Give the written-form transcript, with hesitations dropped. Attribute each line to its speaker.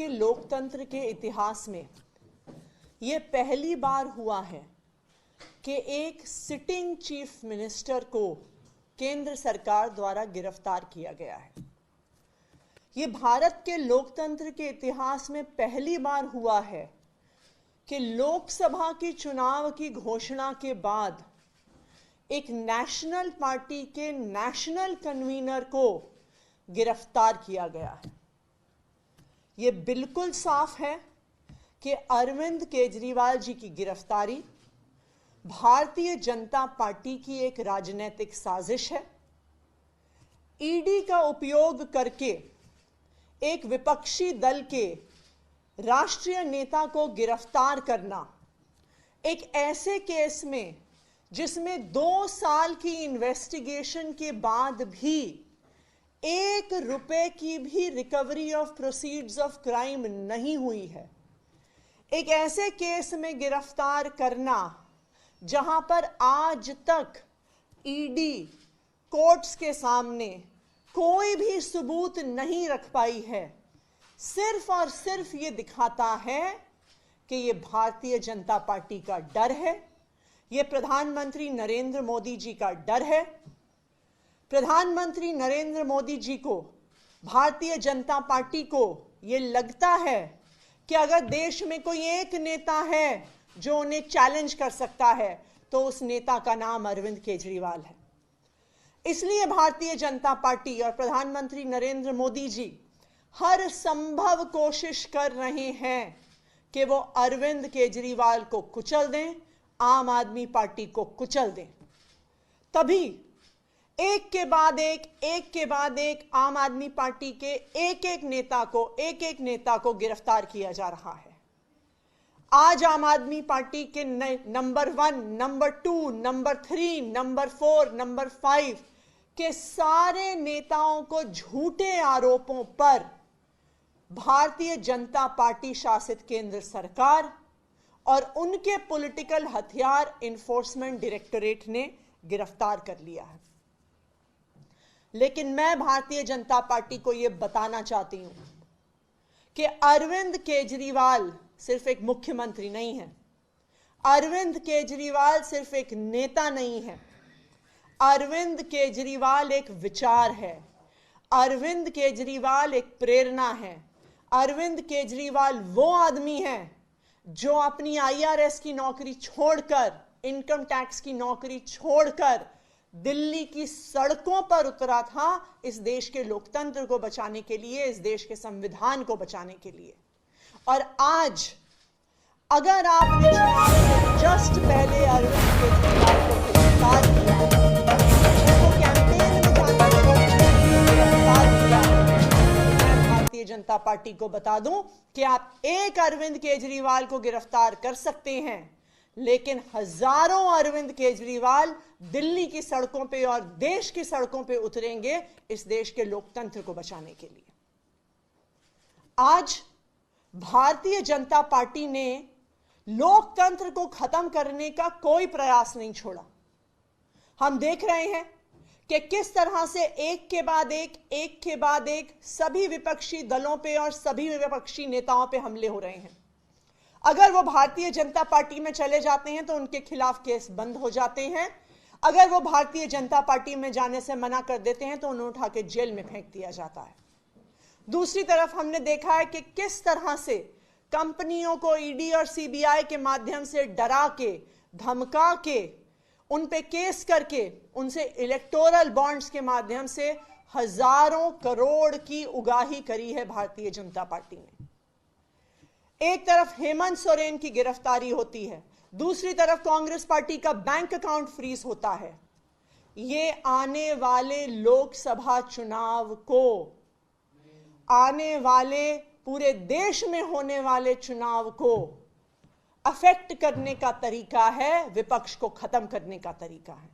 Speaker 1: के लोकतंत्र के इतिहास में ये पहली बार हुआ है कि एक सिटिंग चीफ मिनिस्टर को केंद्र सरकार द्वारा गिरफ्तार किया गया है। ये भारत के लोकतंत्र के इतिहास में पहली बार हुआ है कि लोकसभा की चुनाव की घोषणा के बाद एक नेशनल पार्टी के नेशनल कन्वीनर को गिरफ्तार किया गया है। ये बिल्कुल साफ है कि अरविंद केजरीवाल जी की गिरफ्तारी भारतीय जनता पार्टी की एक राजनीतिक साजिश है। ईडी का उपयोग करके एक विपक्षी दल के राष्ट्रीय नेता को गिरफ्तार करना, एक ऐसे केस में जिसमें 2 साल की इन्वेस्टिगेशन के बाद भी 1 रुपए की भी recovery of proceeds of crime नहीं हुई है, एक ऐसे केस में गिरफ्तार करना जहां पर आज तक ईडी कोर्ट्स के सामने कोई भी सबूत नहीं रख पाई है, सिर्फ और सिर्फ ये दिखाता है कि ये भारतीय जनता पार्टी का डर है, ये प्रधानमंत्री नरेंद्र मोदी जी का डर है। प्रधानमंत्री नरेंद्र मोदी जी को, भारतीय जनता पार्टी को ये लगता है कि अगर देश में कोई एक नेता है जो उन्हें चैलेंज कर सकता है तो उस नेता का नाम अरविंद केजरीवाल है। इसलिए भारतीय जनता पार्टी और प्रधानमंत्री नरेंद्र मोदी जी हर संभव कोशिश कर रहे हैं कि वो अरविंद केजरीवाल को कुचल दें, आम आदमी पार्टी को कुचल दें। तभी एक के बाद एक आम आदमी पार्टी के एक एक नेता को गिरफ्तार किया जा रहा है। आज आम आदमी पार्टी के number 1, number 2, number 3, number 4, number 5 के सारे नेताओं को झूठे आरोपों पर भारतीय जनता पार्टी शासित केंद्र सरकार और उनके पॉलिटिकल हथियार एनफोर्समेंट डायरेक्टोरेट ने गिरफ्तार कर लिया है। लेकिन मैं भारतीय जनता पार्टी को यह बताना चाहती हूं कि अरविंद केजरीवाल सिर्फ एक मुख्यमंत्री नहीं है, अरविंद केजरीवाल सिर्फ एक नेता नहीं है, अरविंद केजरीवाल एक विचार है, अरविंद केजरीवाल एक प्रेरणा है। अरविंद केजरीवाल वो आदमी है जो अपनी IRS की नौकरी छोड़कर, इनकम टैक्स की नौकरी छोड़कर दिल्ली की सड़कों पर उतरा था इस देश के लोकतंत्र को बचाने के लिए, इस देश के संविधान को बचाने के लिए। और आज अगर आपने चुनाव से जस्ट पहले अरविंद केजरीवाल को गिरफ्तार किया, उनको कैंपेन में जाने के लिए गिरफ्तार किया, मैं भारतीय जनता पार्टी को बता दूं कि आप एक अरविंद केजरीवाल को गिरफ्तार कर सकते हैं, लेकिन हजारों अरविंद केजरीवाल दिल्ली की सड़कों पे और देश की सड़कों पे उतरेंगे इस देश के लोकतंत्र को बचाने के लिए। आज भारतीय जनता पार्टी ने लोकतंत्र को खत्म करने का कोई प्रयास नहीं छोड़ा। हम देख रहे हैं कि किस तरह से एक के बाद एक सभी विपक्षी दलों पे और सभी विपक्षी नेताओं पे हमले हो रहे हैं। अगर वो भारतीय जनता पार्टी में चले जाते हैं तो उनके खिलाफ केस बंद हो जाते हैं, अगर वो भारतीय जनता पार्टी में जाने से मना कर देते हैं तो उन्हें उठा के जेल में फेंक दिया जाता है। दूसरी तरफ हमने देखा है कि किस तरह से कंपनियों को ईडी और सीबीआई के माध्यम से डरा के, धमका के, उन पे केस करके उनसे इलेक्टोरल बॉन्ड्स के माध्यम से हजारों करोड़ की उगाही करी है भारतीय जनता पार्टी ने। एक तरफ हेमंत सोरेन की गिरफ्तारी होती है, दूसरी तरफ कांग्रेस पार्टी का बैंक अकाउंट फ्रीज होता है। ये आने वाले लोकसभा चुनाव को, आने वाले पूरे देश में होने वाले चुनाव को अफेक्ट करने का तरीका है, विपक्ष को खत्म करने का तरीका है।